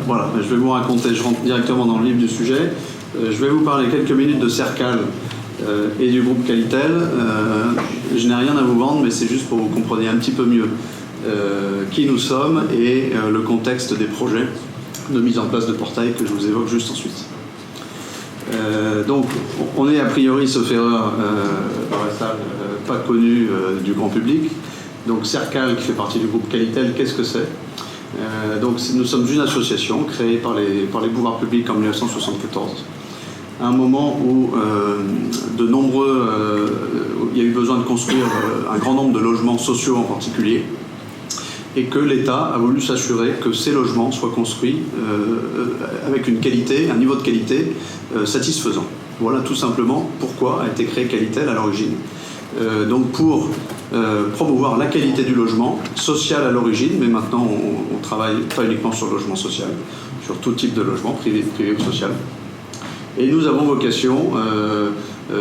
Voilà, je vais vous raconter, je rentre directement dans le vif du sujet. Je vais vous parler quelques minutes de Cercal et du groupe Qualitel. Je n'ai rien à vous vendre, mais c'est juste pour que vous compreniez un petit peu mieux qui nous sommes et le contexte des projets de mise en place de portail que je vous évoque juste ensuite. Donc, on est a priori, sauf erreur, dans la salle, pas connu du grand public. Donc, Cercal, qui fait partie du groupe Qualitel, qu'est-ce que c'est ? Donc, nous sommes une association créée par les pouvoirs publics en 1974. À un moment où il y a eu besoin de construire un grand nombre de logements sociaux en particulier, et que l'État a voulu s'assurer que ces logements soient construits avec une qualité, un niveau de qualité satisfaisant. Voilà tout simplement pourquoi a été créé Qualitel à l'origine. Donc pour promouvoir la qualité du logement, social à l'origine, mais maintenant on travaille pas uniquement sur le logement social, sur tout type de logement, privé ou social. Et nous avons vocation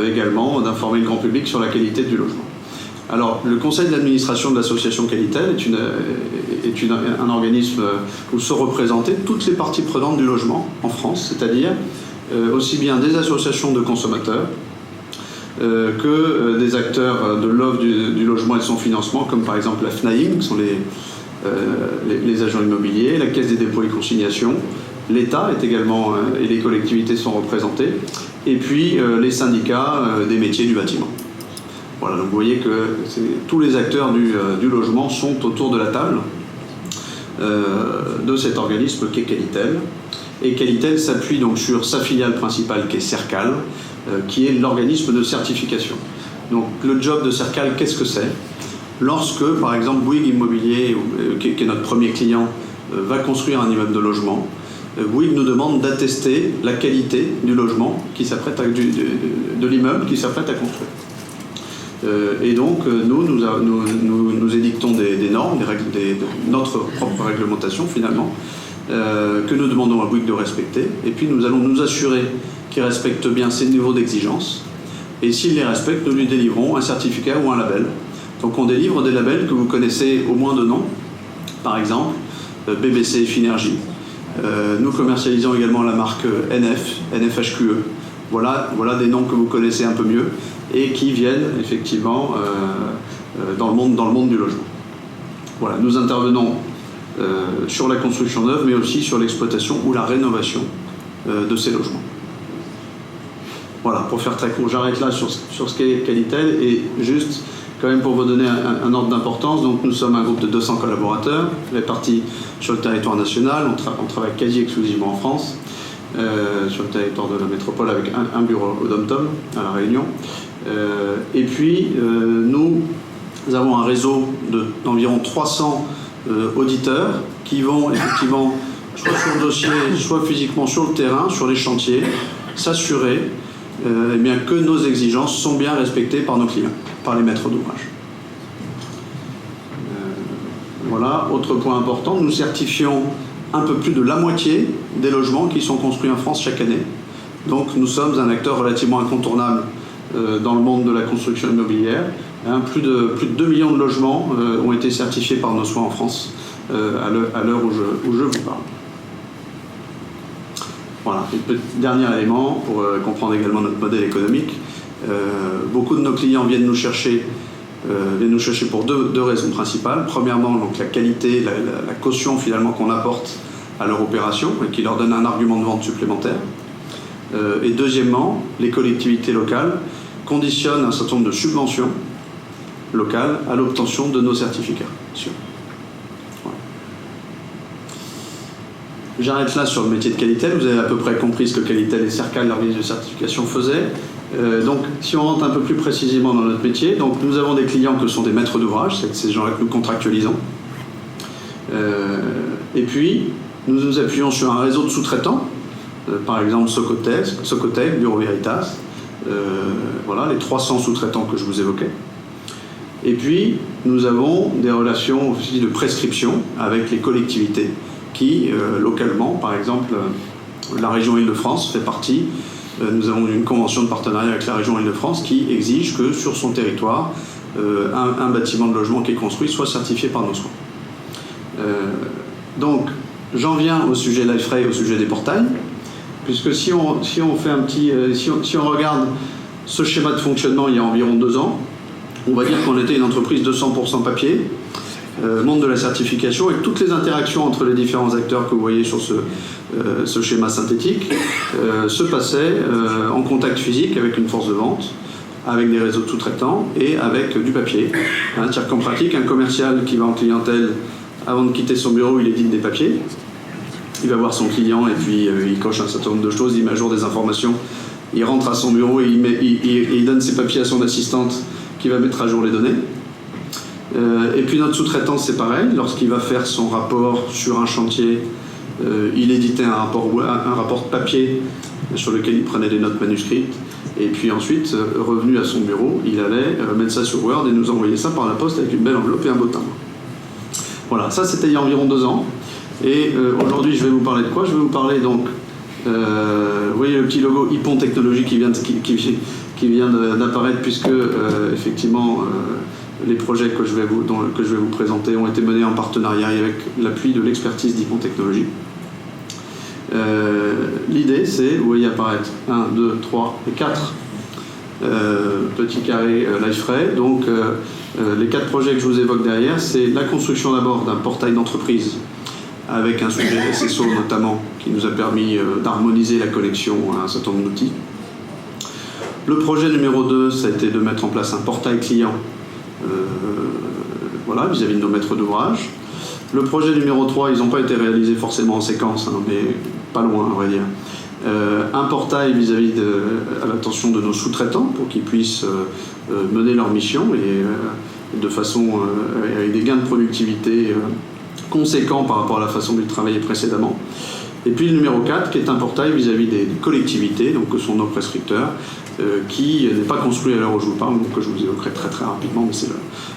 également d'informer le grand public sur la qualité du logement. Alors, le conseil d'administration de l'association Qualitel est un organisme où sont représentées toutes les parties prenantes du logement en France, c'est-à-dire aussi bien des associations de consommateurs que des acteurs de l'offre du logement et de son financement, comme par exemple la FNAIM, qui sont les agents immobiliers, la Caisse des dépôts et consignations, l'État est également, et les collectivités sont représentées, et puis les syndicats des métiers du bâtiment. Voilà, donc vous voyez que tous les acteurs du logement sont autour de la table de cet organisme qu'est Qualitel. Et Qualitel s'appuie donc sur sa filiale principale qui est Cercal, qui est l'organisme de certification. Donc le job de Cercal, qu'est-ce que c'est ? Lorsque, par exemple, Bouygues Immobilier, qui est notre premier client, va construire un immeuble de logement, Bouygues nous demande d'attester la qualité du logement de l'immeuble qui s'apprête à construire. Et donc, nous édictons des normes, notre propre réglementation finalement, que nous demandons à Bouygues de respecter. Et puis, nous allons nous assurer qu'il respecte bien ces niveaux d'exigence. Et s'il les respecte, nous lui délivrons un certificat ou un label. Donc, on délivre des labels que vous connaissez au moins de nom. Par exemple, BBC Finergie. Nous commercialisons également la marque NFHQE. Voilà des noms que vous connaissez un peu mieux et qui viennent effectivement dans le monde du logement. Voilà, nous intervenons sur la construction neuve, mais aussi sur l'exploitation ou la rénovation de ces logements. Voilà, pour faire très court, j'arrête là sur ce qu'est Qualitel, et juste quand même pour vous donner un ordre d'importance, donc nous sommes un groupe de 200 collaborateurs répartis sur le territoire national, on travaille quasi exclusivement en France, sur le territoire de la métropole avec un bureau au Dom-Tom, à La Réunion. Et puis, nous avons un réseau d'environ 300 auditeurs qui vont effectivement, soit sur le dossier, soit physiquement sur le terrain, sur les chantiers, s'assurer que nos exigences sont bien respectées par nos clients, par les maîtres d'ouvrage. Voilà, autre point important, nous certifions un peu plus de la moitié des logements qui sont construits en France chaque année. Donc nous sommes un acteur relativement incontournable dans le monde de la construction immobilière. Plus de 2 millions de logements ont été certifiés par nos soins en France à l'heure où je vous parle. Voilà, et dernier élément pour comprendre également notre modèle économique. Beaucoup de nos clients viennent nous chercher pour deux raisons principales. Premièrement, donc la qualité, la caution finalement qu'on apporte à leur opération et qui leur donne un argument de vente supplémentaire. Et deuxièmement, les collectivités locales conditionnent un certain nombre de subventions locales à l'obtention de nos certificats. Voilà. J'arrête là sur le métier de Qualitel. Vous avez à peu près compris ce que Qualitel et Cercal, l'organisme de certification, faisaient. Donc, si on rentre un peu plus précisément dans notre métier, donc nous avons des clients que sont des maîtres d'ouvrage, c'est ces gens-là que nous contractualisons. Et puis, nous nous appuyons sur un réseau de sous-traitants, par exemple Socotec, Bureau Veritas, voilà, les 300 sous-traitants que je vous évoquais. Et puis, nous avons des relations aussi de prescription avec les collectivités qui, localement, par exemple, la région Île-de-France fait partie. Nous avons une convention de partenariat avec la région Île-de-France qui exige que sur son territoire, un bâtiment de logement qui est construit soit certifié par nos soins. Donc, j'en viens au sujet Liferay, au sujet des portails, puisque si on fait un petit, si on regarde ce schéma de fonctionnement il y a environ 2 ans, on va dire qu'on était une entreprise de 100% papier, monde de la certification, et toutes les interactions entre les différents acteurs que vous voyez sur ce schéma synthétique se passaient en contact physique avec une force de vente, avec des réseaux de sous-traitants et avec du papier. C'est-à-dire qu'en pratique, un commercial qui va en clientèle, avant de quitter son bureau, il édite des papiers, il va voir son client et puis il coche un certain nombre de choses, il met à jour des informations, il rentre à son bureau et il donne ses papiers à son assistante qui va mettre à jour les données. Et puis notre sous-traitant, c'est pareil, lorsqu'il va faire son rapport sur un chantier, il éditait un rapport papier sur lequel il prenait des notes manuscrites, et puis ensuite, revenu à son bureau, il allait mettre ça sur Word et nous envoyer ça par la poste avec une belle enveloppe et un beau timbre. Voilà, ça c'était il y a environ 2 ans. Et aujourd'hui, je vais vous parler de quoi? Je vais vous parler donc, vous voyez le petit logo Hippon Technologies qui vient d'apparaître, puisque effectivement les projets que je vais vous présenter ont été menés en partenariat avec l'appui de l'expertise d'Hippon Technologies. L'idée, c'est, vous voyez apparaître 1, 2, 3 et 4 petits carrés Liferay. Donc les 4 projets que je vous évoque derrière, c'est la construction d'abord d'un portail d'entreprise avec un sujet SSO notamment qui nous a permis d'harmoniser la connexion à un certain nombre d'outils. Le projet numéro 2, ça a été de mettre en place un portail client voilà, vis-à-vis de nos maîtres d'ouvrage. Le projet numéro 3, ils n'ont pas été réalisés forcément en séquence, mais pas loin, on va dire. Un portail vis-à-vis à l'attention de nos sous-traitants pour qu'ils puissent mener leur mission et de façon avec des gains de productivité conséquents par rapport à la façon dont ils travaillaient précédemment. Et puis le numéro 4 qui est un portail vis-à-vis des collectivités, donc que sont nos prescripteurs, qui n'est pas construit à l'heure où je vous parle, donc que je vous évoquerai très très rapidement, mais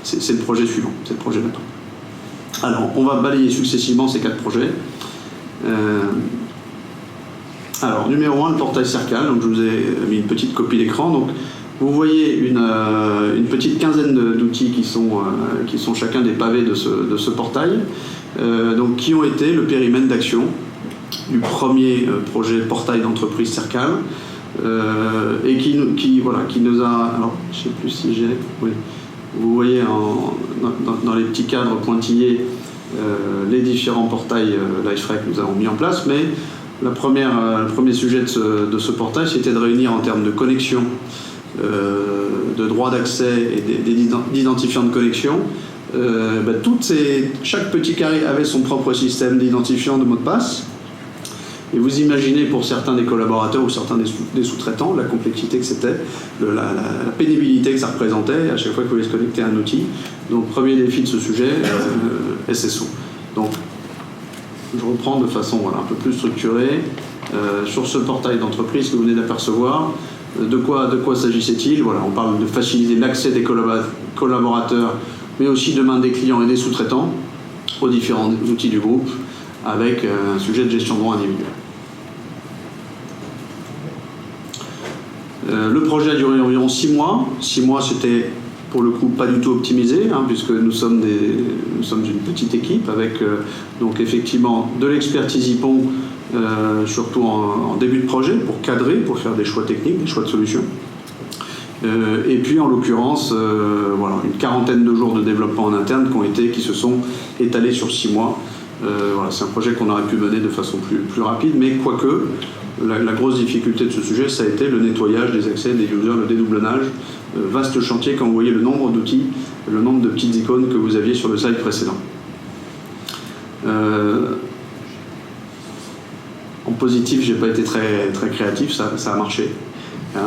c'est le projet suivant, c'est le projet d'attente. Alors, on va balayer successivement ces 4 projets. Alors, numéro 1, le portail Cercal. Donc, je vous ai mis une petite copie d'écran. Donc, vous voyez une petite quinzaine d'outils qui sont chacun des pavés de ce portail, donc, qui ont été le périmètre d'action du premier projet portail d'entreprise Cercal, et qui nous a... Alors, je ne sais plus si j'ai... Oui. Vous voyez dans les petits cadres pointillés les différents portails Liferay que nous avons mis en place, mais le premier sujet de ce portail, c'était de réunir en termes de connexion, de droit d'accès et d'identifiant de connexion, chaque petit carré avait son propre système d'identifiant de mot de passe. Et vous imaginez pour certains des collaborateurs ou certains des sous-traitants la complexité que c'était, la pénibilité que ça représentait à chaque fois qu'il fallait se connecter à un outil. Donc premier défi de ce sujet, SSO. Donc je reprends de façon un peu plus structurée sur ce portail d'entreprise que vous venez d'apercevoir. De quoi s'agissait-il? Voilà, on parle de faciliter l'accès des collaborateurs, mais aussi demain des clients et des sous-traitants aux différents outils du groupe, avec un sujet de gestion de droit individuel. Le projet a duré environ 6 mois. 6 mois, c'était pour le coup pas du tout optimisé, puisque nous sommes une petite équipe avec donc effectivement de l'expertise Hippon, surtout en début de projet, pour cadrer, pour faire des choix techniques, des choix de solutions. Et puis en l'occurrence, une quarantaine de jours de développement en interne qui se sont étalés sur 6 mois. C'est un projet qu'on aurait pu mener de façon plus rapide, mais quoique, la grosse difficulté de ce sujet, ça a été le nettoyage des accès, des users, le dédoublonnage. Vaste chantier quand vous voyez le nombre d'outils, le nombre de petites icônes que vous aviez sur le slide précédent. En positif, j'ai pas été très, très créatif, ça a marché.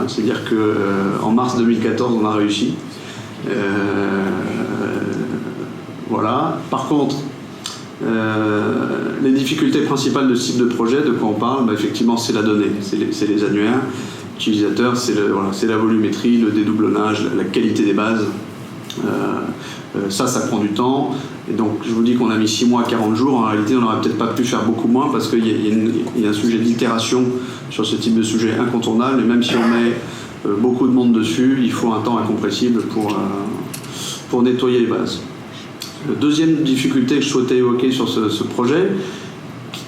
C'est-à-dire qu'en mars 2014, on a réussi. Voilà. Par contre, les difficultés principales de ce type de projet, de quoi on parle, effectivement, c'est la donnée, c'est les annuaires utilisateurs, c'est la volumétrie, le dédoublonnage, la qualité des bases. Ça prend du temps. Et donc, je vous dis qu'on a mis 6 mois à 40 jours. En réalité, on n'aurait peut-être pas pu faire beaucoup moins parce qu'il y a un sujet d'itération sur ce type de sujet incontournable. Et même si on met beaucoup de monde dessus, il faut un temps incompressible pour nettoyer les bases. Deuxième difficulté que je souhaitais évoquer sur ce projet,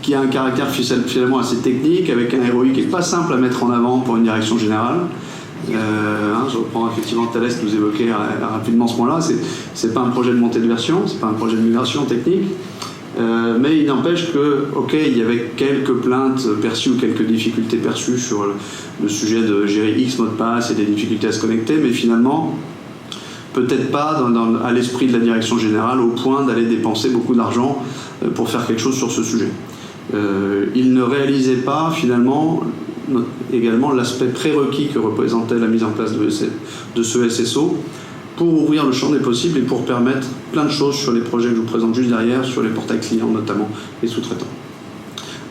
qui a un caractère finalement assez technique, avec un ROI qui n'est pas simple à mettre en avant pour une direction générale. Je reprends effectivement Thalès nous évoquait rapidement ce point-là. C'est pas un projet de montée de version, c'est pas un projet de migration technique, mais il n'empêche que, il y avait quelques plaintes perçues ou quelques difficultés perçues sur le sujet de gérer X mots de passe et des difficultés à se connecter, mais finalement, peut-être pas à l'esprit de la direction générale au point d'aller dépenser beaucoup d'argent pour faire quelque chose sur ce sujet. Il ne réalisait pas finalement également l'aspect prérequis que représentait la mise en place de ce SSO pour ouvrir le champ des possibles et pour permettre plein de choses sur les projets que je vous présente juste derrière, sur les portails clients notamment, et sous-traitants.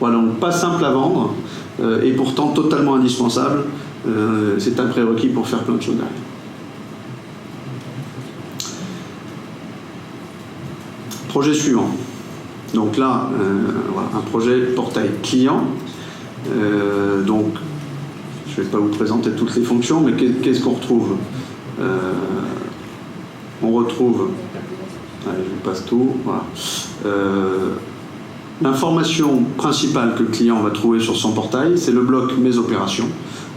Voilà, donc pas simple à vendre et pourtant totalement indispensable. C'est un prérequis pour faire plein de choses derrière. Projet suivant. Donc là, voilà, un projet portail client. Donc, je ne vais pas vous présenter toutes les fonctions, mais qu'est-ce qu'on retrouve? On retrouve, allez, je vous passe tout, voilà. L'information principale que le client va trouver sur son portail, c'est le bloc Mes opérations,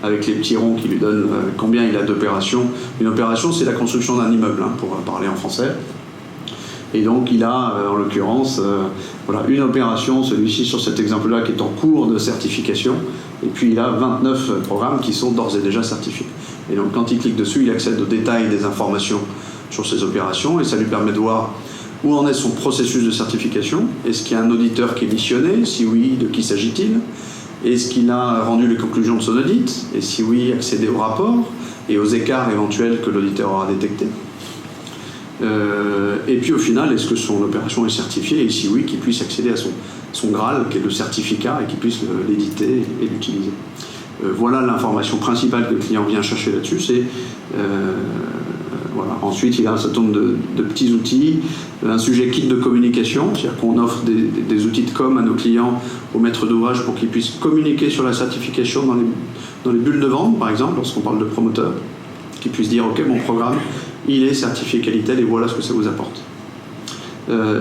avec les petits ronds qui lui donnent combien il a d'opérations. Une opération, c'est la construction d'un immeuble, pour parler en français. Et donc il a, en l'occurrence, voilà, une opération, celui-ci sur cet exemple-là, qui est en cours de certification, et puis il a 29 programmes qui sont d'ores et déjà certifiés. Et donc quand il clique dessus, il accède au détail des informations sur ces opérations, et ça lui permet de voir où en est son processus de certification. Est-ce qu'il y a un auditeur qui est missionné? Si oui, de qui s'agit-il? Est-ce qu'il a rendu les conclusions de son audit? Et si oui, accéder au rapport et aux écarts éventuels que l'auditeur aura détectés. Et puis au final, est-ce que son opération est certifiée? Et si oui, qu'il puisse accéder à son Graal, qui est le certificat, et qu'il puisse l'éditer et l'utiliser. Voilà l'information principale que le client vient chercher là-dessus. Voilà. Ensuite, il a un certain nombre de petits outils, un sujet kit de communication, c'est-à-dire qu'on offre des outils de com à nos clients, aux maîtres d'ouvrage, pour qu'ils puissent communiquer sur la certification dans les bulles de vente, par exemple, lorsqu'on parle de promoteur, qu'ils puissent dire « Ok, mon programme, il est certifié Qualitel et voilà ce que ça vous apporte. »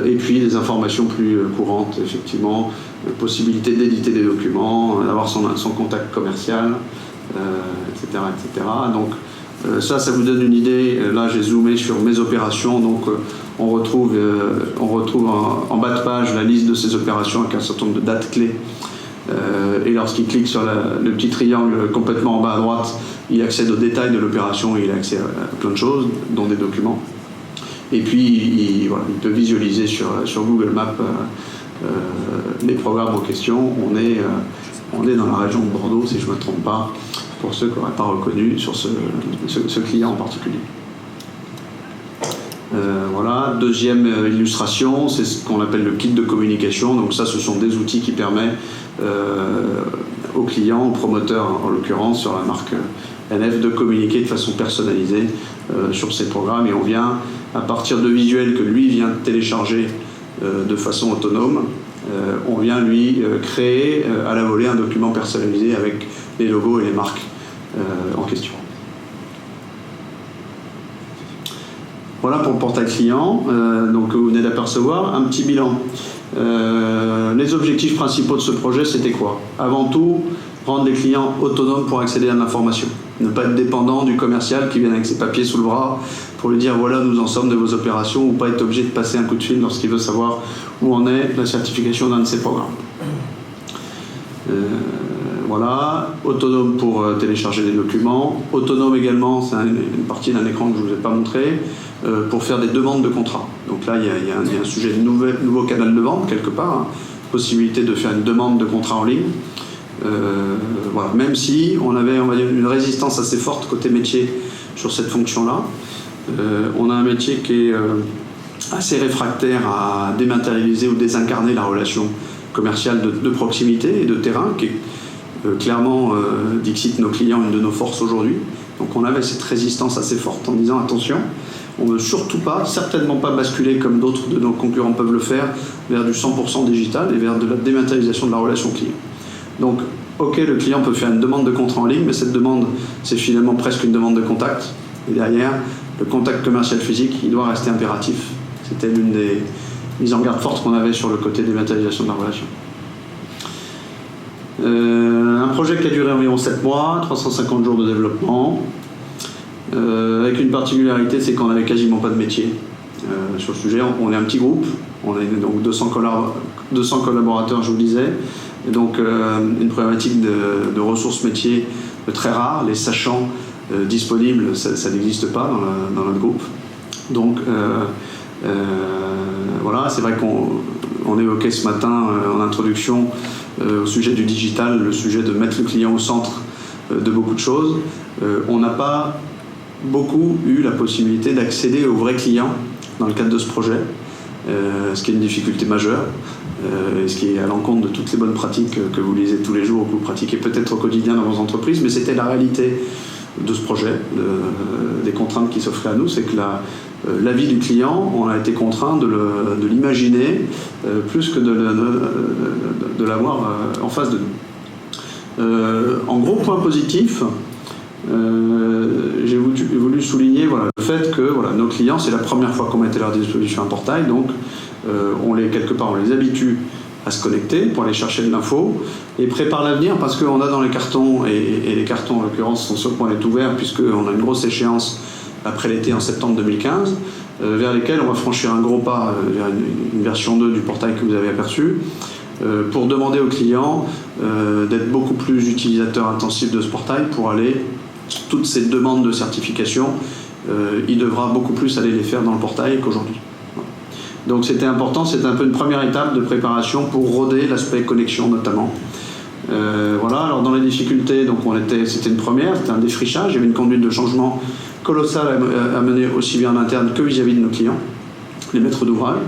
Et puis des informations plus courantes, effectivement, possibilité d'éditer des documents, d'avoir son contact commercial, etc., etc. Donc ça vous donne une idée. Là, j'ai zoomé sur Mes opérations, donc on retrouve en bas de page la liste de ces opérations avec un certain nombre de dates clés. Et lorsqu'il clique sur le petit triangle complètement en bas à droite, il accède aux détails de l'opération et il a accès à plein de choses, dont des documents. Et puis, il peut visualiser sur Google Maps les programmes en question. On est dans la région de Bordeaux, si je ne me trompe pas, pour ceux qui n'auraient pas reconnu sur ce client en particulier. Voilà, deuxième illustration, c'est ce qu'on appelle le kit de communication. Donc ça, ce sont des outils qui permettent aux clients, aux promoteurs en l'occurrence, sur la marque NF, de communiquer de façon personnalisée sur ces programmes. Et on vient, à partir de visuels que lui vient télécharger de façon autonome, on vient lui créer à la volée un document personnalisé avec les logos et les marques en question. Voilà pour le portail client, donc vous venez d'apercevoir un petit bilan. Les objectifs principaux de ce projet, c'était quoi? Avant tout, rendre les clients autonomes pour accéder à l'information. Ne pas être dépendant du commercial qui vient avec ses papiers sous le bras pour lui dire voilà, nous en sommes de vos opérations, ou pas être obligé de passer un coup de fil lorsqu'il veut savoir où en est la certification d'un de ses programmes. Voilà, autonome pour télécharger des documents, autonome également, c'est une partie d'un écran que je ne vous ai pas montré, pour faire des demandes de contrat. Donc là, il y a un sujet de nouveau canal de vente, quelque part, possibilité de faire une demande de contrat en ligne. Voilà. Même si on avait, on va dire, une résistance assez forte côté métier sur cette fonction-là, on a un métier qui est assez réfractaire à dématérialiser ou désincarner la relation commerciale de proximité et de terrain, qui est clairement, dixit nos clients, une de nos forces aujourd'hui. Donc on avait cette résistance assez forte en disant attention, on ne veut surtout pas, certainement pas basculer comme d'autres de nos concurrents peuvent le faire, vers du 100% digital et vers de la dématérialisation de la relation client. Donc, ok, le client peut faire une demande de contrat en ligne, mais cette demande, c'est finalement presque une demande de contact. Et derrière, le contact commercial physique, il doit rester impératif. C'était l'une des mises en garde fortes qu'on avait sur le côté dématérialisation de la relation. Un projet qui a duré environ 7 mois, 350 jours de développement, avec une particularité, c'est qu'on n'avait quasiment pas de métier sur le sujet. On est un petit groupe, on est donc 200 collaborateurs, je vous le disais, et donc une problématique de ressources métiers très rare, les sachants disponibles, ça n'existe pas dans notre groupe. Donc voilà, c'est vrai qu'on évoquait ce matin en introduction au sujet du digital, le sujet de mettre le client au centre de beaucoup de choses. On n'a pas beaucoup eu la possibilité d'accéder aux vrais clients dans le cadre de ce projet, ce qui est une difficulté majeure, et ce qui est à l'encontre de toutes les bonnes pratiques que vous lisez tous les jours, que vous pratiquez peut-être au quotidien dans vos entreprises, mais c'était la réalité de ce projet, des contraintes qui s'offraient à nous, c'est que l'avis du client, on a été contraint de l'imaginer plus que de l'avoir en face de nous. En gros point positif, j'ai voulu souligner le fait que nos clients, c'est la première fois qu'on mettait à leur disposition un portail, donc on les habitue à se connecter pour aller chercher de l'info et prépare l'avenir, parce qu'on a dans les cartons, et les cartons en l'occurrence sont sur le point d'être ouverts puisqu'on a une grosse échéance après l'été en septembre 2015, vers lesquels on va franchir un gros pas vers une version 2 du portail que vous avez aperçu, pour demander aux clients d'être beaucoup plus utilisateurs intensifs de ce portail pour aller, toutes ces demandes de certification, il devra beaucoup plus aller les faire dans le portail qu'aujourd'hui. Donc c'était important, c'était un peu une première étape de préparation pour roder l'aspect connexion notamment. Alors dans les difficultés, c'était une première, c'était un défrichage, il y avait une conduite de changement colossale à mener aussi bien en interne que vis-à-vis de nos clients, les maîtres d'ouvrage.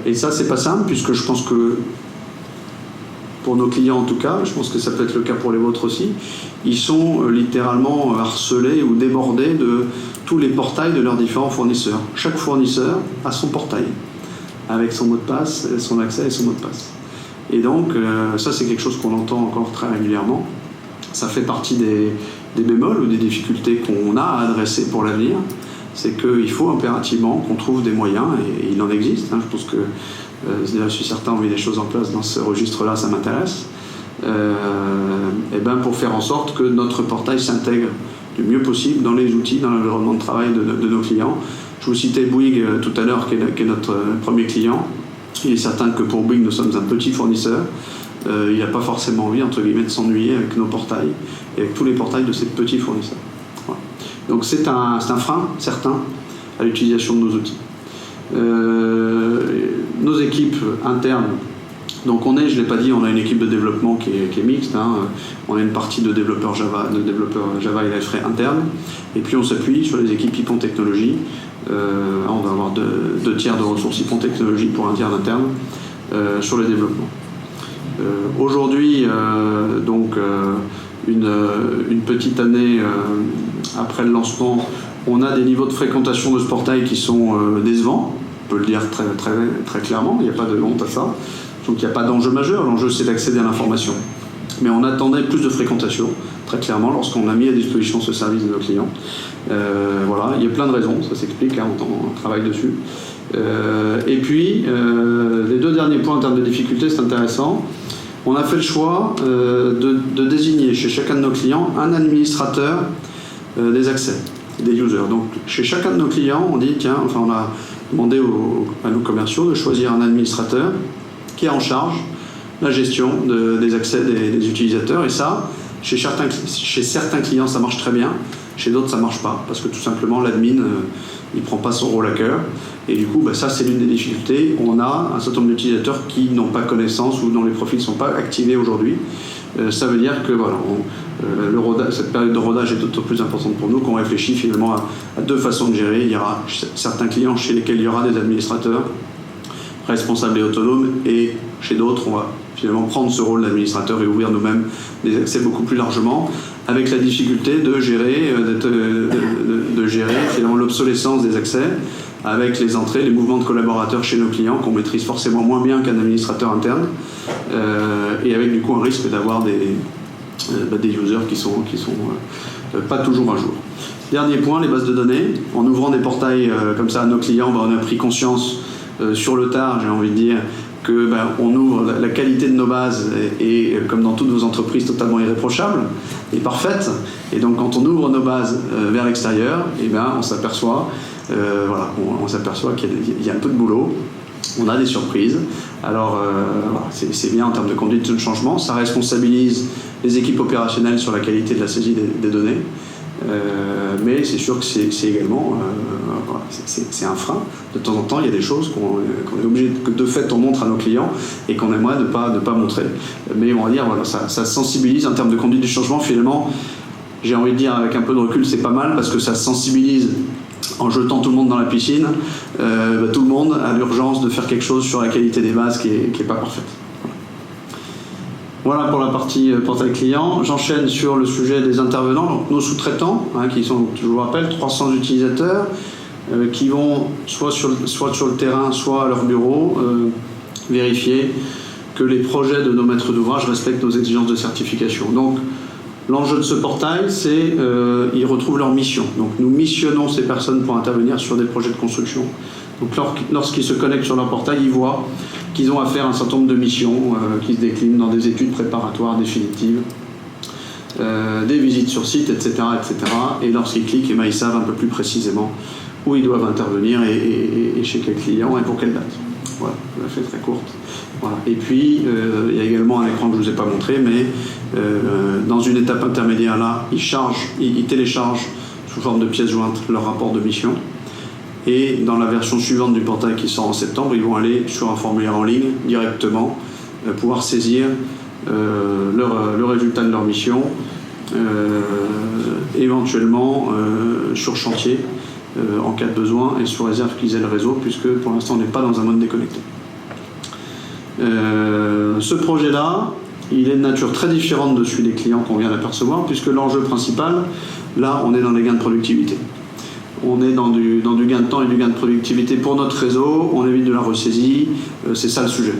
Et ça c'est pas simple, puisque je pense que pour nos clients en tout cas, je pense que ça peut être le cas pour les vôtres aussi, ils sont littéralement harcelés ou débordés de tous les portails de leurs différents fournisseurs. Chaque fournisseur a son portail, avec son mot de passe, son accès et son mot de passe. Et donc, ça c'est quelque chose qu'on entend encore très régulièrement. Ça fait partie des bémols ou des difficultés qu'on a à adresser pour l'avenir. C'est qu'il faut impérativement qu'on trouve des moyens, et il en existe. Je pense que si certains ont mis des choses en place dans ce registre-là, ça m'intéresse. Pour faire en sorte que notre portail s'intègre du mieux possible dans les outils, dans l'environnement de travail de nos clients. Je vous citais Bouygues tout à l'heure, qui est notre premier client. Il est certain que pour Bouygues, nous sommes un petit fournisseur. Il n'a pas forcément envie, entre guillemets, de s'ennuyer avec nos portails et avec tous les portails de ces petits fournisseurs. Voilà. Donc c'est un frein certain à l'utilisation de nos outils. Nos équipes internes, donc je ne l'ai pas dit, on a une équipe de développement qui est mixte, on a une partie de développeurs Java et Liferay internes, et puis on s'appuie sur les équipes Python Technologies. On doit avoir 2 tiers de ressources Python Technologies pour un tiers d'interne sur le développement. Aujourd'hui, une petite année après le lancement, on a des niveaux de fréquentation de ce portail qui sont décevants, on peut le dire très, très, très clairement, il n'y a pas de honte à ça. Donc il n'y a pas d'enjeu majeur, l'enjeu c'est d'accéder à l'information. Mais on attendait plus de fréquentation, très clairement, lorsqu'on a mis à disposition ce service de nos clients. Il y a plein de raisons, ça s'explique, on travaille dessus. Et puis, les 2 derniers points en termes de difficultés, c'est intéressant. On a fait le choix de désigner chez chacun de nos clients un administrateur des accès, des users. Donc chez chacun de nos clients, on dit, on a demandé à nos commerciaux de choisir un administrateur qui est en charge la gestion des accès des utilisateurs. Et ça, chez certains clients, ça marche très bien. Chez d'autres, ça ne marche pas. Parce que tout simplement, l'admin, il ne prend pas son rôle à cœur. Et du coup, ça, c'est l'une des difficultés. On a un certain nombre d'utilisateurs qui n'ont pas connaissance ou dont les profils ne sont pas activés aujourd'hui. Ça veut dire que cette période de rodage est d'autant plus importante pour nous qu'on réfléchit finalement à 2 façons de gérer. Il y aura certains clients chez lesquels il y aura des administrateurs responsables et autonomes, et chez d'autres, on va finalement prendre ce rôle d'administrateur et ouvrir nous-mêmes des accès beaucoup plus largement, avec la difficulté de gérer finalement l'obsolescence des accès, avec les entrées, les mouvements de collaborateurs chez nos clients qu'on maîtrise forcément moins bien qu'un administrateur interne, et avec du coup un risque d'avoir des users qui sont pas toujours à jour. Dernier point, les bases de données. En ouvrant des portails comme ça à nos clients, on a pris conscience sur le tard, j'ai envie de dire, on ouvre la qualité de nos bases est, comme dans toutes vos entreprises, totalement irréprochable et parfaite. Et donc quand on ouvre nos bases vers l'extérieur, on s'aperçoit on s'aperçoit qu'il y a un peu de boulot. On a des surprises. Alors c'est bien en termes de conduite de changement. Ça responsabilise les équipes opérationnelles sur la qualité de la saisie des données. Mais c'est sûr que c'est également c'est un frein. De temps en temps, il y a des choses qu'on est obligé de fait on montre à nos clients et qu'on aimerait ne pas montrer. Mais on va dire ça sensibilise en termes de conduite du changement. Finalement, j'ai envie de dire avec un peu de recul, c'est pas mal parce que ça sensibilise en jetant tout le monde dans la piscine, tout le monde a l'urgence de faire quelque chose sur la qualité des bases qui est pas parfaite. Voilà pour la partie portail client. J'enchaîne sur le sujet des intervenants, donc nos sous-traitants, qui sont, je vous rappelle, 300 utilisateurs qui vont soit sur le terrain, soit à leur bureau, vérifier que les projets de nos maîtres d'ouvrage respectent nos exigences de certification. Donc, l'enjeu de ce portail, c'est qu'ils retrouvent leur mission. Donc, nous missionnons ces personnes pour intervenir sur des projets de construction. Donc, lorsqu'ils se connectent sur leur portail, ils voient qu'ils ont à faire un certain nombre de missions qui se déclinent dans des études préparatoires définitives, des visites sur site, etc. etc. Et lorsqu'ils cliquent, ils savent un peu plus précisément où ils doivent intervenir et chez quel client et pour quelle date. Voilà, je la fais très courte. Voilà. Et puis, il y a également un écran que je ne vous ai pas montré, mais dans une étape intermédiaire là, ils téléchargent sous forme de pièces jointes leur rapport de mission. Et dans la version suivante du portail qui sort en septembre, ils vont aller sur un formulaire en ligne directement, pouvoir saisir le résultat de leur mission, éventuellement sur chantier en cas de besoin et sous réserve qu'ils aient le réseau, puisque pour l'instant on n'est pas dans un mode déconnecté. Ce projet-là, il est de nature très différente de celui des clients qu'on vient d'apercevoir, puisque l'enjeu principal, là, on est dans les gains de productivité. On est dans du gain de temps et du gain de productivité pour notre réseau, on évite de la ressaisie, c'est ça le sujet.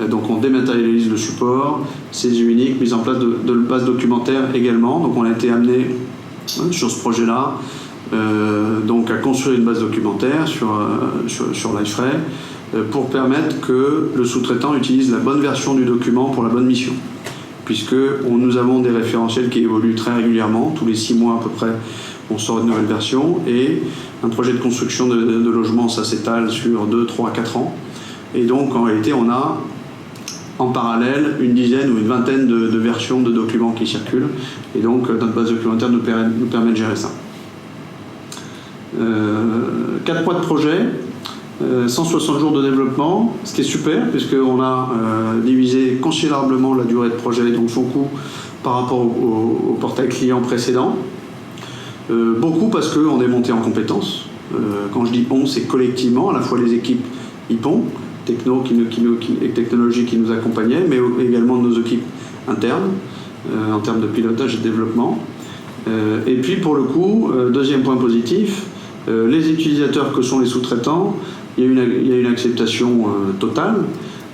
Donc on dématérialise le support, saisie unique, mise en place de bases documentaires également. Donc on a été amené sur ce projet-là donc à construire une base documentaire sur Liferay pour permettre que le sous-traitant utilise la bonne version du document pour la bonne mission. Puisque nous avons des référentiels qui évoluent très régulièrement, tous les 6 mois à peu près, on sort une nouvelle version, et un projet de construction de logement, ça s'étale sur 2, 3, 4 ans. Et donc, en réalité, on a en parallèle une dizaine ou une vingtaine de versions de documents qui circulent. Et donc, notre base documentaire nous permet de gérer ça. 4 mois de projet, 160 jours de développement, ce qui est super, puisqu'on a divisé considérablement la durée de projet, donc son coût, par rapport au portail client précédent. Beaucoup parce qu'on est monté en compétences. Quand je dis on, c'est collectivement, à la fois les équipes IPON, et technologies qui nous accompagnaient, mais également nos équipes internes, en termes de pilotage et de développement. Et puis pour le coup, deuxième point positif, les utilisateurs que sont les sous-traitants, il y a une acceptation totale.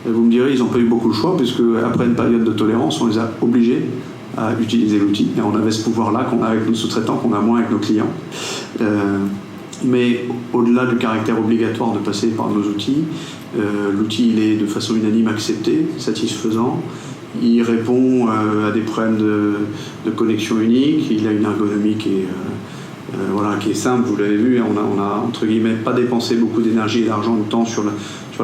Vous me direz, ils n'ont pas eu beaucoup de choix, puisque après une période de tolérance, on les a obligés à utiliser l'outil. Et on avait ce pouvoir-là qu'on a avec nos sous-traitants, qu'on a moins avec nos clients. Mais au-delà du caractère obligatoire de passer par nos outils, l'outil il est de façon unanime accepté, satisfaisant. Il répond à des problèmes de connexion unique. Il a une ergonomie qui est simple, vous l'avez vu. On a entre guillemets pas dépensé beaucoup d'énergie et d'argent, de temps sur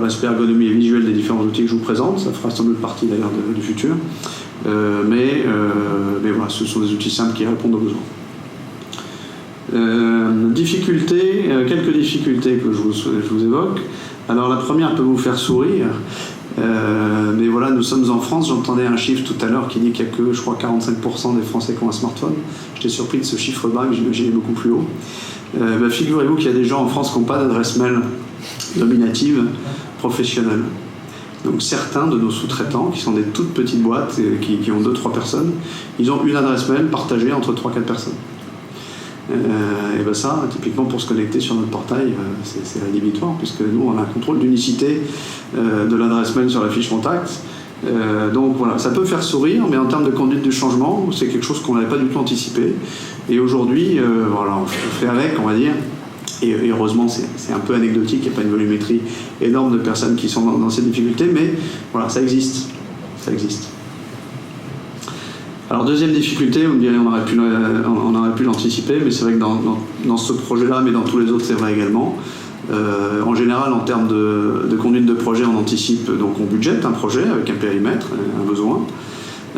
l'aspect ergonomie et visuel des différents outils que je vous présente. Ça fera sans doute partie d'ailleurs du futur. Mais voilà, ce sont des outils simples qui répondent aux besoins. Quelques difficultés que je vous évoque. Alors la première peut vous faire sourire, mais voilà, nous sommes en France. J'entendais un chiffre tout à l'heure qui dit qu'il n'y a que, je crois, 45% des Français qui ont un smartphone. J'étais surpris de ce chiffre bas, que j'imaginais beaucoup plus haut. Figurez-vous qu'il y a des gens en France qui n'ont pas d'adresse mail nominative professionnelle. Donc certains de nos sous-traitants, qui sont des toutes petites boîtes, qui ont 2-3 personnes, ils ont une adresse mail partagée entre 3-4 personnes. Et ça, typiquement pour se connecter sur notre portail, c'est rédhibitoire, puisque nous, on a un contrôle d'unicité de l'adresse mail sur la fiche contact. Donc voilà, ça peut faire sourire, mais en termes de conduite du changement, c'est quelque chose qu'on n'avait pas du tout anticipé. Et aujourd'hui, voilà, on fait avec, on va dire. Et heureusement, c'est un peu anecdotique, il n'y a pas une volumétrie énorme de personnes qui sont dans ces difficultés, mais voilà, ça existe. Ça existe. Alors, deuxième difficulté, vous me direz, on aurait pu l'anticiper, mais c'est vrai que dans ce projet-là, mais dans tous les autres, c'est vrai également. En général, en termes de conduite de projet, on anticipe, donc on budgète un projet avec un périmètre, un besoin,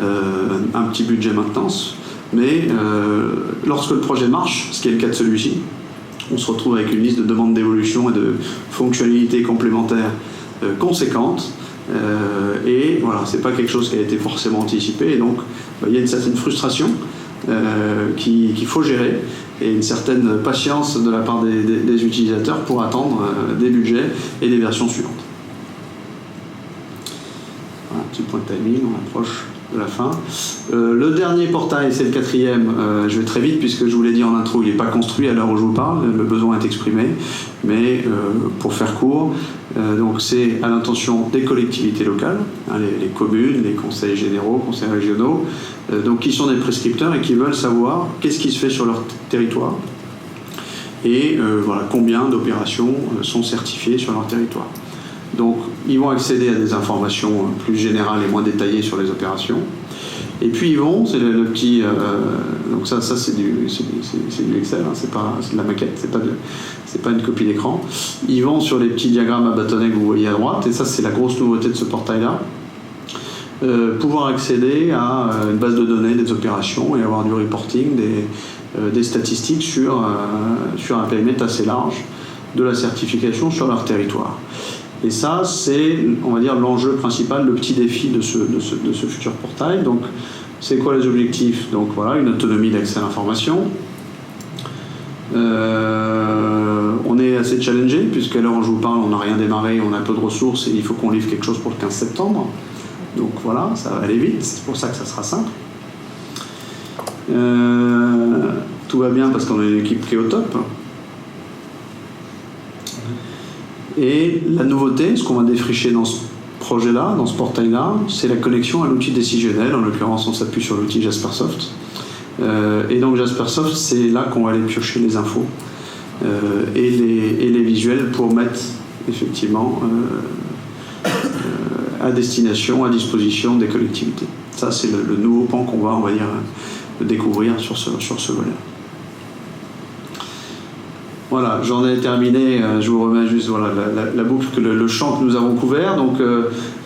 un petit budget maintenance, mais lorsque le projet marche, ce qui est le cas de celui-ci, on se retrouve avec une liste de demandes d'évolution et de fonctionnalités complémentaires conséquentes. Et voilà, c'est pas quelque chose qui a été forcément anticipé, et donc il y a une certaine frustration qu'il faut gérer, et une certaine patience de la part des utilisateurs pour attendre des budgets et des versions suivantes. Voilà, petit point de timing, on approche de la fin. Le dernier portail, c'est le quatrième. Je vais très vite puisque je vous l'ai dit en intro, il n'est pas construit à l'heure où je vous parle, le besoin est exprimé, mais pour faire court, donc c'est à l'intention des collectivités locales, hein, les communes, les conseils généraux, conseils régionaux, donc qui sont des prescripteurs et qui veulent savoir qu'est-ce qui se fait sur leur territoire et voilà, combien d'opérations sont certifiées sur leur territoire. Donc, ils vont accéder à des informations plus générales et moins détaillées sur les opérations. Et puis, ils vont, c'est le petit... donc ça c'est du Excel, hein, c'est de la maquette, c'est pas une copie d'écran. Ils vont sur les petits diagrammes à bâtonnets que vous voyez à droite, et ça, c'est la grosse nouveauté de ce portail-là. Pouvoir accéder à une base de données des opérations et avoir du reporting, des statistiques sur un périmètre assez large de la certification sur leur territoire. Et ça, c'est, on va dire, l'enjeu principal, le petit défi de ce futur portail. Donc, c'est quoi les objectifs? Donc voilà, une autonomie d'accès à l'information. On est assez challengé, puisqu'à l'heure où je vous parle, on n'a rien démarré, on a peu de ressources, et il faut qu'on livre quelque chose pour le 15 septembre. Donc voilà, ça va aller vite, c'est pour ça que ça sera simple. Tout va bien parce qu'on a une équipe qui est au top. Et la nouveauté, ce qu'on va défricher dans ce projet-là, dans ce portail-là, c'est la connexion à l'outil décisionnel. En l'occurrence, on s'appuie sur l'outil Jaspersoft. Et donc Jaspersoft, c'est là qu'on va aller piocher les infos et les visuels pour mettre effectivement à destination, à disposition des collectivités. Ça, c'est le nouveau pan qu'on va, on va dire, découvrir sur ce volet. Voilà, j'en ai terminé, je vous remets juste voilà, la boucle, le champ que nous avons couvert. Donc,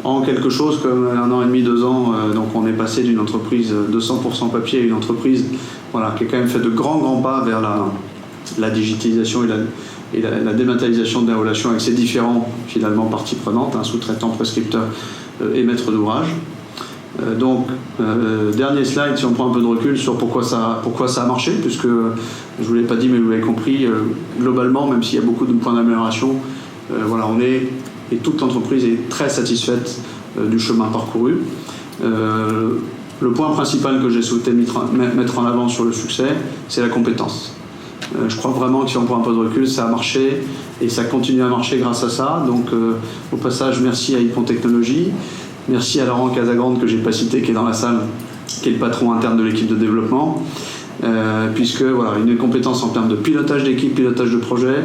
en quelque chose comme 1 an et demi, 2 ans, donc on est passé d'une entreprise de 100% papier à une entreprise voilà, qui a quand même fait de grands pas vers la digitalisation et la dématérialisation des relations avec ces différents, finalement, parties prenantes, hein, sous-traitants, prescripteurs et maîtres d'ouvrage. Donc, dernier slide, si on prend un peu de recul sur pourquoi ça a marché, puisque je ne vous l'ai pas dit, mais vous l'avez compris, globalement, même s'il y a beaucoup de points d'amélioration, voilà, et toute l'entreprise est très satisfaite du chemin parcouru. Le point principal que j'ai souhaité mettre en avant sur le succès, c'est la compétence. Je crois vraiment que si on prend un peu de recul, ça a marché et ça continue à marcher grâce à ça. Donc, au passage, merci à Hippon Technologies. Merci à Laurent Casagrande, que je n'ai pas cité, qui est dans la salle, qui est le patron interne de l'équipe de développement, puisque voilà, une compétence en termes de pilotage d'équipe, pilotage de projet,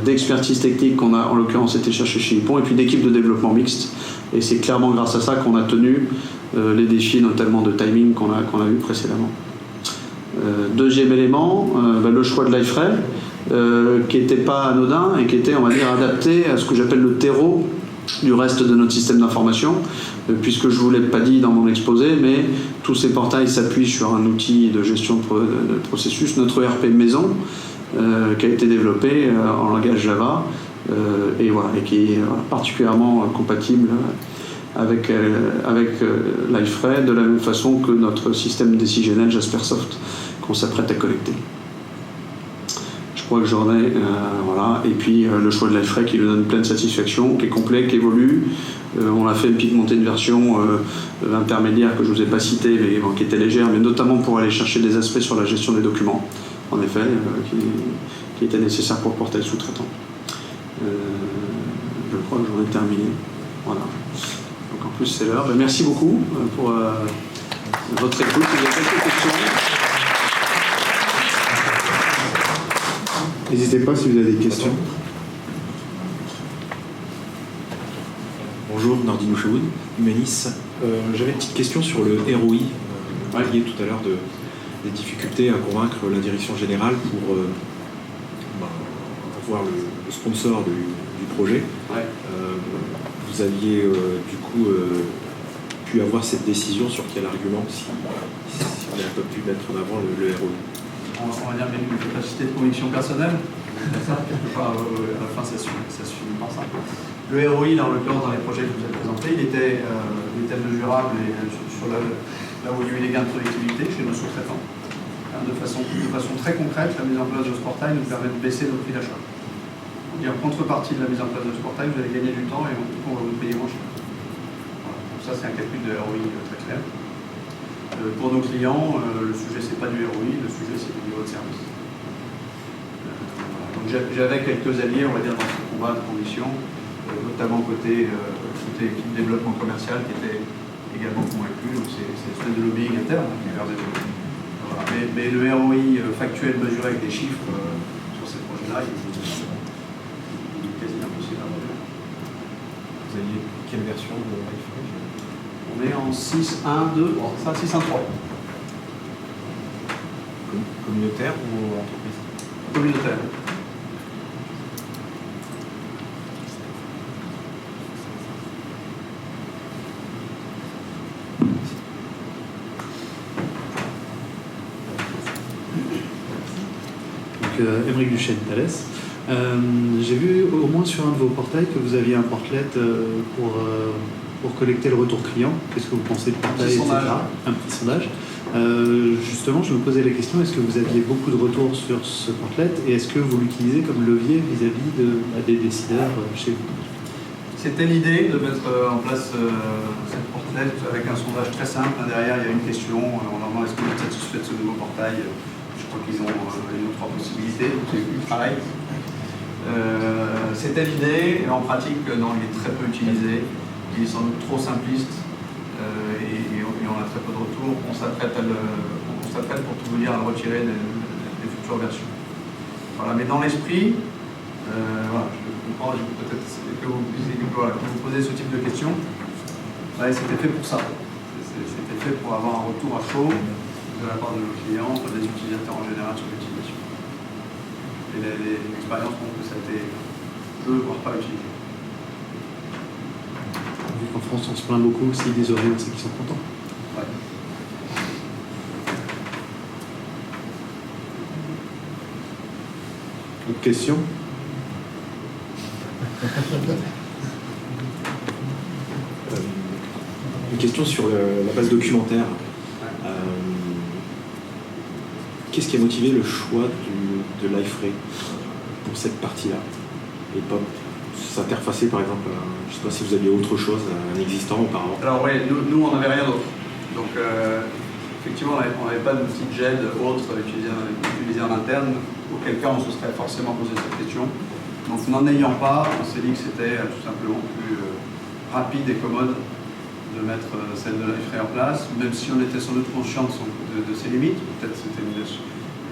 d'expertise technique qu'on a en l'occurrence été chercher chez Hippon, et puis d'équipe de développement mixte. Et c'est clairement grâce à ça qu'on a tenu les défis, notamment de timing qu'on a vu précédemment. Deuxième élément, le choix de Liferay, qui n'était pas anodin et qui était, on va dire, adapté à ce que j'appelle le terreau du reste de notre système d'information, puisque je ne vous l'ai pas dit dans mon exposé, mais tous ces portails s'appuient sur un outil de gestion de processus, notre ERP maison, qui a été développé en langage Java, et qui est particulièrement compatible avec Liferay, de la même façon que notre système décisionnel Jaspersoft, qu'on s'apprête à connecter. Je crois que j'en ai, voilà. Et puis le choix de Liferay qui lui donne pleine satisfaction, qui est complet, qui évolue. On a fait une petite montée de version intermédiaire que je ne vous ai pas citée, mais qui était légère, mais notamment pour aller chercher des aspects sur la gestion des documents, en effet, qui était nécessaire pour le portail sous-traitant. Je crois que j'en ai terminé. Voilà. Donc en plus c'est l'heure. Merci beaucoup pour votre écoute. Si vous avez quelques questions. N'hésitez pas si vous avez des questions. Bonjour, Nordine Ouchaoud, Humanis. J'avais une petite question sur le ROI. Vous parliez tout à l'heure des difficultés à convaincre la direction générale pour avoir le sponsor du projet. Ouais. Vous aviez du coup pu avoir cette décision sur quel argument, si on n'a pas pu mettre en avant le ROI? On va dire une capacité de conviction personnelle. Ça, quelque part, à la fin, ça se finit par ça. Le ROI, dans les projets que vous avez présentés, il était mesurable et sur là où il y a eu des gains de productivité chez nos sous-traitants. De façon très concrète, la mise en place de ce portail nous permet de baisser nos prix d'achat. En contrepartie de la mise en place de ce portail, vous allez gagner du temps et on va vous payer moins cher. Voilà. Donc ça, c'est un calcul de ROI très clair. Pour nos clients, le sujet, c'est pas du ROI, le sujet, c'est du niveau de service. Donc j'avais quelques alliés, on va dire, dans ce combat de conditions, notamment côté équipe développement commercial qui était également convaincu. Donc c'est une espèce de lobbying interne qui permet de... Voilà. Mais le ROI factuel mesuré avec des chiffres sur ces projets-là, il est quasi impossible à mesurer. Vous aviez quelle version de iPhone? On est en 6.1.2, ça 6.1.3. Communautaire ou entreprise? Communautaire. Émeric Duchesne, Thales. J'ai vu au moins sur un de vos portails que vous aviez un portlet pour collecter le retour client. Qu'est-ce que vous pensez du portail, etc. Un petit sondage. Justement, je me posais la question, est-ce que vous aviez beaucoup de retours sur ce portlet et est-ce que vous l'utilisez comme levier vis-à-vis des décideurs chez vous? C'était l'idée de mettre en place cette portlet avec un sondage très simple. Derrière, il y a une question. On leur demande est-ce que vous êtes satisfait de ce nouveau portail? Je crois qu'ils ont une ou trois possibilités, donc c'est du travail. C'était l'idée, et en pratique, non, il est très peu utilisé. Il est sans doute trop simpliste et on a très peu de retours. On s'apprête pour tout vous dire à le retirer des futures versions. Voilà, mais dans l'esprit, voilà, je comprends peut-être que vous posez ce type de questions. Ouais, c'était fait pour ça. C'était fait pour avoir un retour à chaud de la part de nos clients, des utilisateurs en général sur l'utilisation. Et les expériences montrent que ça a été peu, voire pas utilisé. Vu qu'en France, on se plaint beaucoup, s'ils disent rien, c'est qu'ils sont contents. Ouais. Autre question? Une question sur la base documentaire. Qu'est-ce qui a motivé le choix de Liferay pour cette partie-là et pas s'interfacer par exemple je ne sais pas si vous aviez autre chose, un existant auparavant. Alors oui, nous on n'avait rien d'autre. Donc effectivement on n'avait pas d'outil de GED autre utilisé en interne, auquel cas on se serait forcément posé cette question. Donc n'en ayant pas, on s'est dit que c'était tout simplement plus rapide et commode de mettre celle de Liferay en place, même si on était sans doute conscient de ses limites. Peut-être c'était une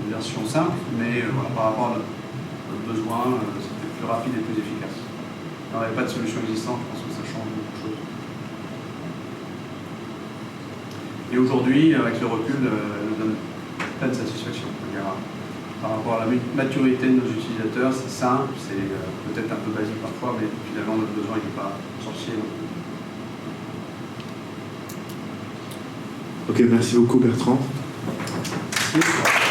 version simple, mais voilà, par rapport à notre besoin, c'était plus rapide et plus efficace. On n'avait pas de solution existante, je pense que ça change beaucoup de choses. Et aujourd'hui, avec le recul, elle nous donne pleine satisfaction. Par rapport à la maturité de nos utilisateurs, c'est simple, c'est peut-être un peu basique parfois, mais finalement notre besoin n'est pas sorcier. Ok, merci beaucoup Bertrand. Merci.